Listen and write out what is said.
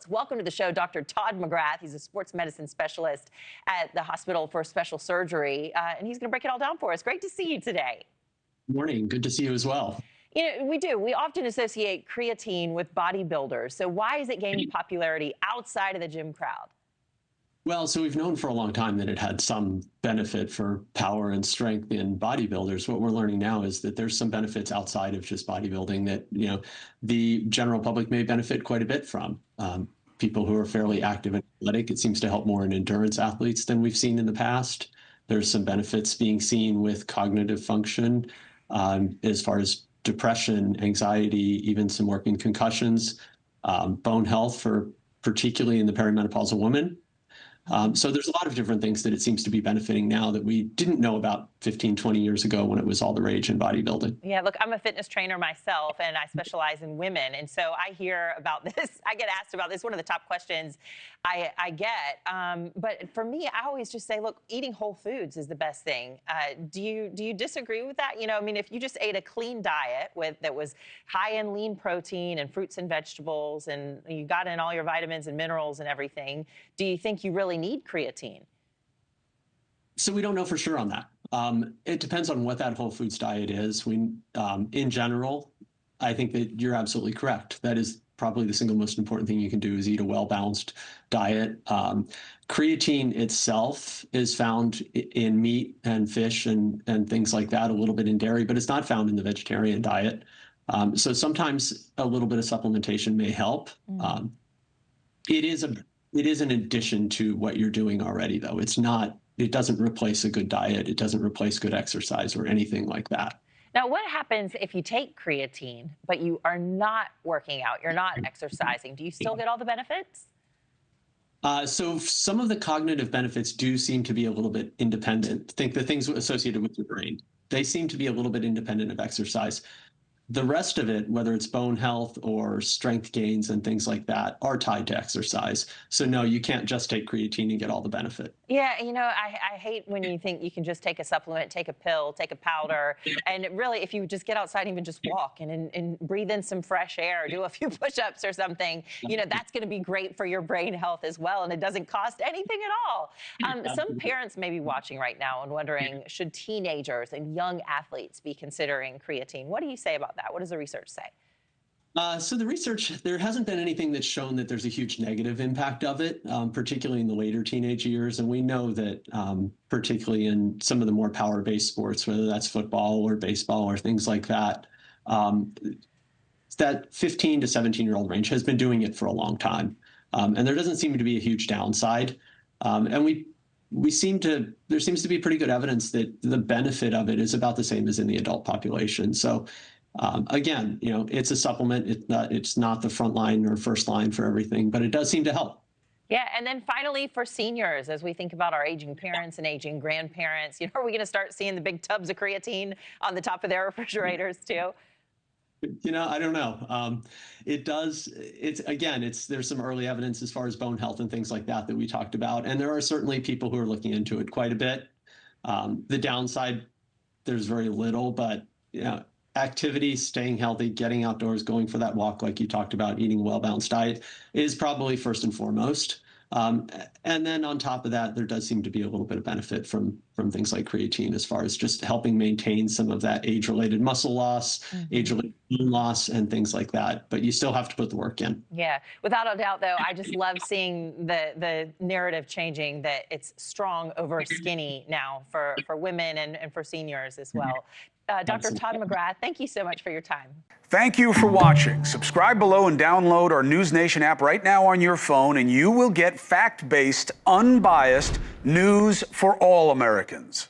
sports. Welcome to the show, Dr. Todd McGrath. He's a sports medicine specialist at the Hospital for Special Surgery, and he's going to break it all down for us. Great to see you today. Good morning. Good to see you as well. You know, we do. We often associate creatine with bodybuilders. So why is it gaining popularity outside of the gym crowd? Well, so we've known for a long time that it had some benefit for power and strength in bodybuilders. What we're learning now is that there's some benefits outside of just bodybuilding that, the general public may benefit quite a bit from. People who are fairly active and athletic, it seems to help more in endurance athletes than we've seen in the past. There's some benefits being seen with cognitive function, as far as depression, anxiety, even some work in concussions, bone health for particularly in the perimenopausal woman. So there's a lot of different things that it seems to be benefiting now that we didn't know about 15, 20 years ago when it was all the rage in bodybuilding. Yeah, look, I'm a fitness trainer myself, and I specialize in women. And so I hear about this. I get asked about this. One of the top questions I get. But for me, I always just say, look, eating whole foods is the best thing. Do you disagree with that? I mean, if you just ate a clean diet that was high in lean protein and fruits and vegetables, and you got in all your vitamins and minerals and everything, do you think you really need creatine? So we don't know for sure on that. It depends on what that whole foods diet is. In general, I think that you're absolutely correct. That is probably the single most important thing you can do is eat a well-balanced diet. Creatine itself is found in meat and fish and things like that, a little bit in dairy, but it's not found in the vegetarian diet. So sometimes a little bit of supplementation may help. It is an addition to what you're doing already, though. It doesn't replace a good diet. It doesn't replace good exercise or anything like that. Now, what happens if you take creatine, but you are not working out, you're not exercising? Do you still get all the benefits? So some of the cognitive benefits do seem to be a little bit independent. Think the things associated with your brain. They seem to be a little bit independent of exercise. The rest of it, whether it's bone health or strength gains and things like that, are tied to exercise. So no, you can't just take creatine and get all the benefit. Yeah, I hate when you think you can just take a supplement, take a pill, take a powder, and really, if you just get outside and even just walk and breathe in some fresh air, do a few push-ups or something, that's going to be great for your brain health as well, and it doesn't cost anything at all. Some parents may be watching right now and wondering, should teenagers and young athletes be considering creatine? What do you say about that? What does the research say? So the research, there hasn't been anything that's shown that there's a huge negative impact of it, particularly in the later teenage years. And we know that particularly in some of the more power-based sports, whether that's football or baseball or things like that, that 15 to 17-year-old range has been doing it for a long time. And there doesn't seem to be a huge downside. And there seems to be pretty good evidence that the benefit of it is about the same as in the adult population. So again, it's a supplement. It's not the front line or first line for everything, but it does seem to help. Yeah, and then finally for seniors, as we think about our aging parents and aging grandparents, are we going to start seeing the big tubs of creatine on the top of their refrigerators too? I don't know. There's some early evidence as far as bone health and things like that we talked about. And there are certainly people who are looking into it quite a bit. The downside, there's very little, but activity, staying healthy, getting outdoors, going for that walk like you talked about, eating a well-balanced diet is probably first and foremost. And then on top of that, there does seem to be a little bit of benefit from things like creatine as far as just helping maintain some of that age-related muscle loss, age-related bone loss, and things like that. But you still have to put the work in. Yeah, without a doubt, though, I just love seeing the narrative changing, that it's strong over skinny now for women and for seniors as well. Dr. Todd McGrath, thank you so much for your time. Thank you for watching. Subscribe below and download our NewsNation app right now on your phone, and you will get fact-based, unbiased news for all Americans.